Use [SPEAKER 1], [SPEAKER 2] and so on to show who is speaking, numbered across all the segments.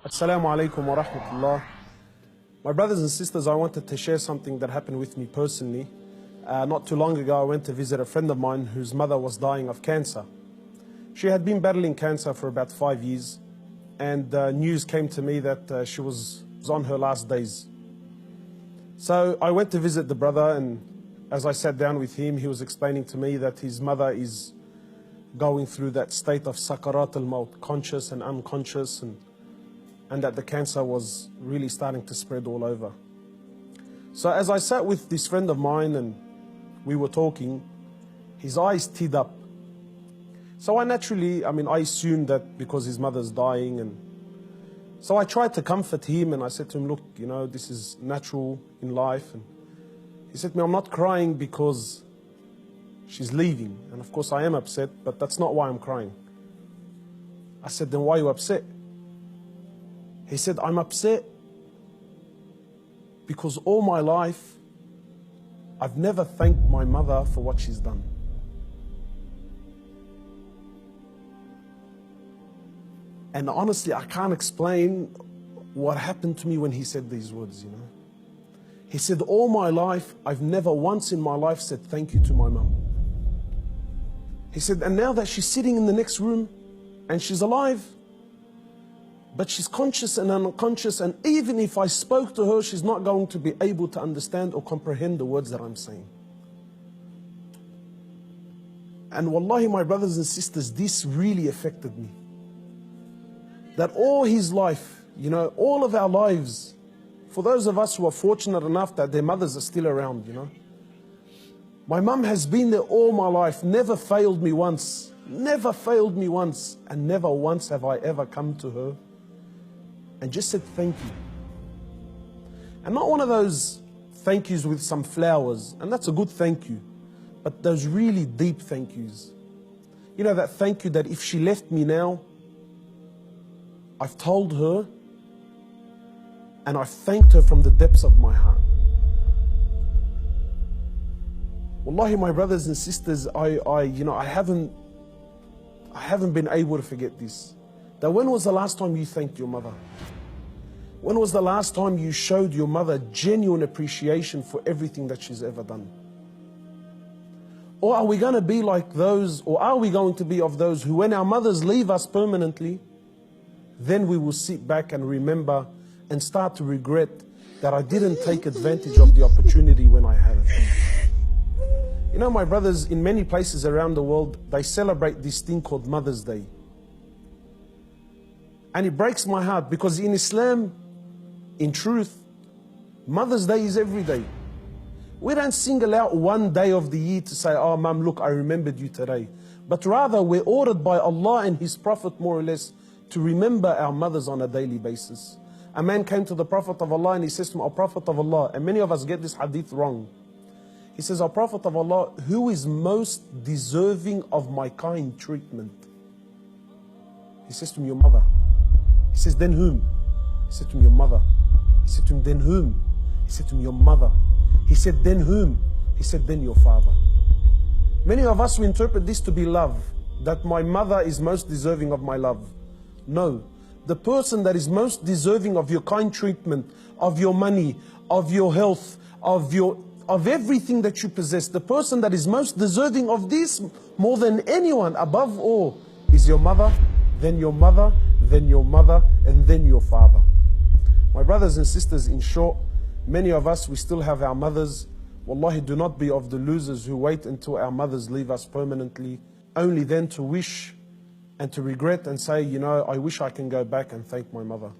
[SPEAKER 1] Assalamu alaikum wa rahmatullah. My brothers and sisters, I wanted to share something that happened with me personally. Not too long ago, I went to visit a friend of mine whose mother was dying of cancer. She had been battling cancer for about 5 years, and news came to me that she was on her last days. So I went to visit the brother, and as I sat down with him, he was explaining to me that his mother is going through that state of sakarat al-maut, conscious and unconscious, and that the cancer was really starting to spread all over. So as I sat with this friend of mine and we were talking, his eyes teared up. So I assumed that because his mother's dying, and so I tried to comfort him, and I said to him, look, this is natural in life. And he said to me, I'm not crying because she's leaving. And of course I am upset, but that's not why I'm crying. I said, then why are you upset? He said, I'm upset because all my life I've never thanked my mother for what she's done. And honestly, I can't explain what happened to me when he said these words, He said, all my life, I've never once in my life said thank you to my mum. He said, and now that she's sitting in the next room and she's alive, but she's conscious and unconscious, and even if I spoke to her, she's not going to be able to understand or comprehend the words that I'm saying. And wallahi, my brothers and sisters, this really affected me. That all his life, all of our lives, for those of us who are fortunate enough that their mothers are still around, my mum has been there all my life, never failed me once, and never once have I ever come to her and just said thank you. And not one of those thank yous with some flowers, and that's a good thank you, but those really deep thank yous. That thank you that if she left me now, I've told her and I've thanked her from the depths of my heart. Wallahi, my brothers and sisters, I haven't been able to forget this. That when was the last time you thanked your mother? When was the last time you showed your mother genuine appreciation for everything that she's ever done? Or are we going to be like those, or are we going to be of those who, when our mothers leave us permanently, then we will sit back and remember and start to regret that I didn't take advantage of the opportunity when I had it. My brothers, in many places around the world, they celebrate this thing called Mother's Day. And it breaks my heart because in Islam, in truth, Mother's Day is every day. We don't single out one day of the year to say, oh, Mum, look, I remembered you today. But rather, we're ordered by Allah and His Prophet, more or less, to remember our mothers on a daily basis. A man came to the Prophet of Allah and he says to him, O Prophet of Allah, and many of us get this hadith wrong. He says, O Prophet of Allah, who is most deserving of my kind treatment? He says to him, your mother. He says, then whom? He said to him, your mother. He said to him, then whom? He said to him, your mother. He said, then whom? He said, then your father. Many of us, we interpret this to be love, that my mother is most deserving of my love. No, the person that is most deserving of your kind treatment, of your money, of your health, of everything that you possess, the person that is most deserving of this more than anyone, above all, is your mother, then your mother, then your mother, and then your father. My brothers and sisters, in short, many of us, we still have our mothers. Wallahi, do not be of the losers who wait until our mothers leave us permanently, only then to wish and to regret and say, I wish I can go back and thank my mother.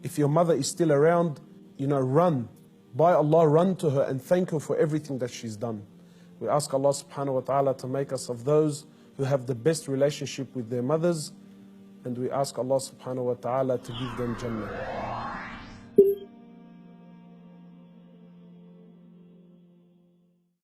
[SPEAKER 1] If your mother is still around, run. By Allah, run to her and thank her for everything that she's done. We ask Allah subhanahu wa ta'ala to make us of those who have the best relationship with their mothers, and we ask Allah subhanahu wa ta'ala to give them Jannah.